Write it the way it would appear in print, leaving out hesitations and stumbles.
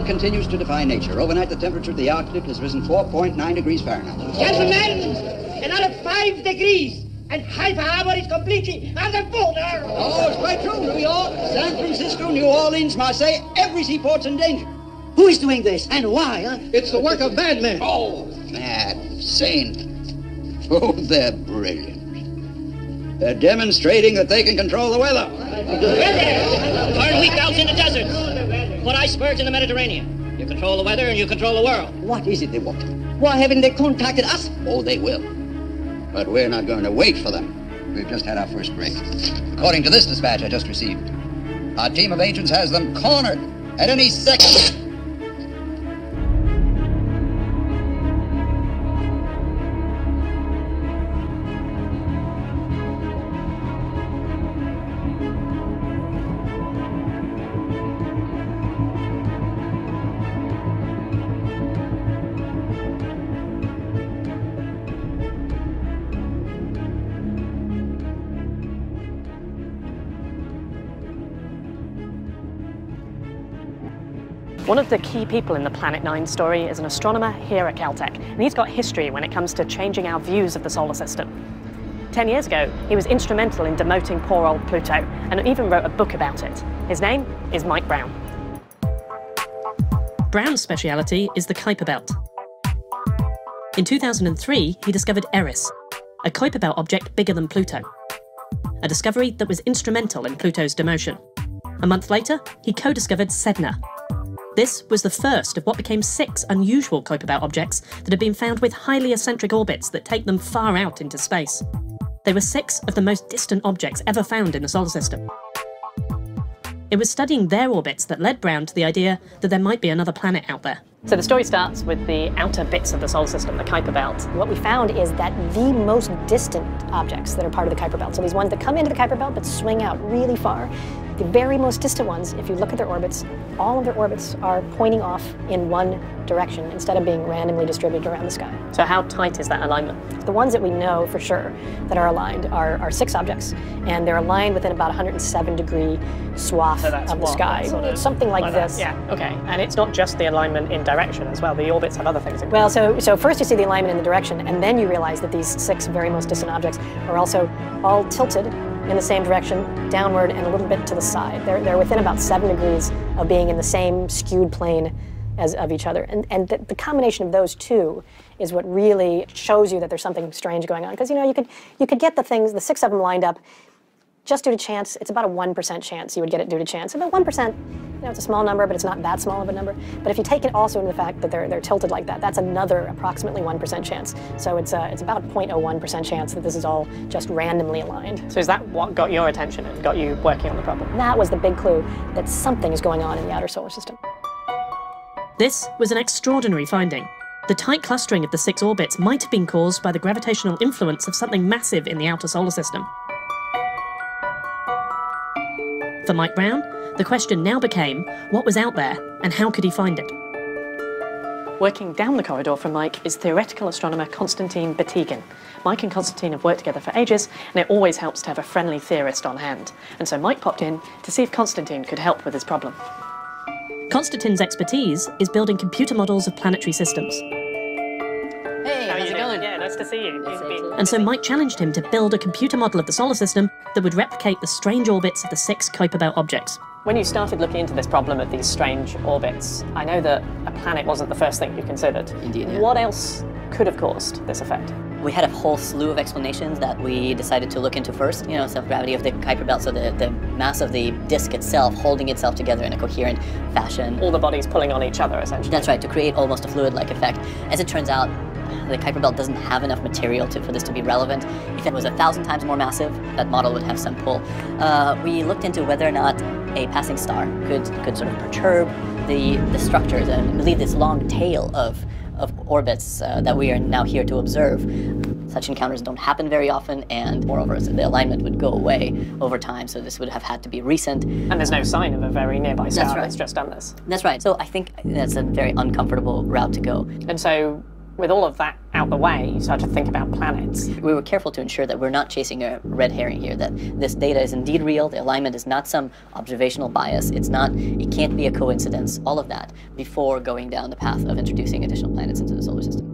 Continues to defy nature. Overnight, the temperature of the Arctic has risen 4.9 degrees Fahrenheit. Gentlemen, another 5 degrees, and Haifa Harbor is completely underwater. Oh, it's quite true, New York, San Francisco, New Orleans, Marseille, every seaport's in danger. Who is doing this, and why, huh? It's the work of madmen. Oh, mad, insane. Oh, they're brilliant. They're demonstrating that they can control the weather. Turn wheat belts into deserts. Put icebergs in the Mediterranean. You control the weather and you control the world. What is it they want? Why haven't they contacted us? Oh, they will. But we're not going to wait for them. We've just had our first break. According to this dispatch I just received, our team of agents has them cornered at any second. One of the key people in the Planet 9 story is an astronomer here at Caltech, and he's got history when it comes to changing our views of the solar system. 10 years ago, he was instrumental in demoting poor old Pluto, and even wrote a book about it. His name is Mike Brown. Brown's speciality is the Kuiper Belt. In 2003, he discovered Eris, a Kuiper Belt object bigger than Pluto, a discovery that was instrumental in Pluto's demotion. A month later, he co-discovered Sedna. This was the first of what became 6 unusual Kuiper Belt objects that had been found with highly eccentric orbits that take them far out into space. They were 6 of the most distant objects ever found in the solar system. It was studying their orbits that led Brown to the idea that there might be another planet out there. So the story starts with the outer bits of the solar system, the Kuiper Belt. What we found is that the most distant objects that are part of the Kuiper Belt, so these ones that come into the Kuiper Belt but swing out really far, the very most distant ones, if you look at their orbits, all of their orbits are pointing off in one direction instead of being randomly distributed around the sky. So how tight is that alignment? The ones that we know for sure that are aligned are 6 objects, and they're aligned within about 107-degree swath of the sky. It's something like this. Yeah, okay. And it's not just the alignment in direction as well. The orbits have other things. Well, so first you see the alignment in the direction, and then you realize that these 6 very most distant objects are also all tilted in the same direction, downward and a little bit to the side. They're within about 7 degrees of being in the same skewed plane as of each other. And the combination of those two is what really shows you that there's something strange going on. Because you could get the 6 of them lined up just due to chance. It's about a 1% chance you would get it due to chance. And that 1%, it's a small number, but it's not that small of a number. But if you take it also into the fact that they're tilted like that, that's another approximately 1% chance. So it's about a 0.01% chance that this is all just randomly aligned. So is that what got your attention and got you working on the problem? That was the big clue that something is going on in the outer solar system. This was an extraordinary finding. The tight clustering of the 6 orbits might have been caused by the gravitational influence of something massive in the outer solar system. For Mike Brown, the question now became, what was out there and how could he find it? Working down the corridor from Mike is theoretical astronomer Konstantin Batygin. Mike and Konstantin have worked together for ages, and it always helps to have a friendly theorist on hand. And so Mike popped in to see if Konstantin could help with his problem. Konstantin's expertise is building computer models of planetary systems. Hey, how's it going? Yeah, nice to see you. And so Mike challenged him to build a computer model of the solar system that would replicate the strange orbits of the 6 Kuiper Belt objects. When you started looking into this problem of these strange orbits, I know that a planet wasn't the first thing you considered. Indeed, yeah. What else could have caused this effect? We had a whole slew of explanations that we decided to look into first. Self-gravity of the Kuiper Belt, so the mass of the disk itself holding itself together in a coherent fashion. All the bodies pulling on each other, essentially. That's right, to create almost a fluid-like effect. As it turns out, the Kuiper Belt doesn't have enough material for this to be relevant. If it was 1,000 times more massive, that model would have some pull. We looked into whether or not a passing star could sort of perturb the structures and leave this long tail of orbits that we are now here to observe. Such encounters don't happen very often, and moreover, the alignment would go away over time, so this would have had to be recent. And there's no sign of a very nearby star that's just done this. That's right. So I think that's a very uncomfortable route to go. And so, with all of that out the way, you start to think about planets. We were careful to ensure that we're not chasing a red herring here, that this data is indeed real, the alignment is not some observational bias, it can't be a coincidence, all of that, before going down the path of introducing additional planets into the solar system.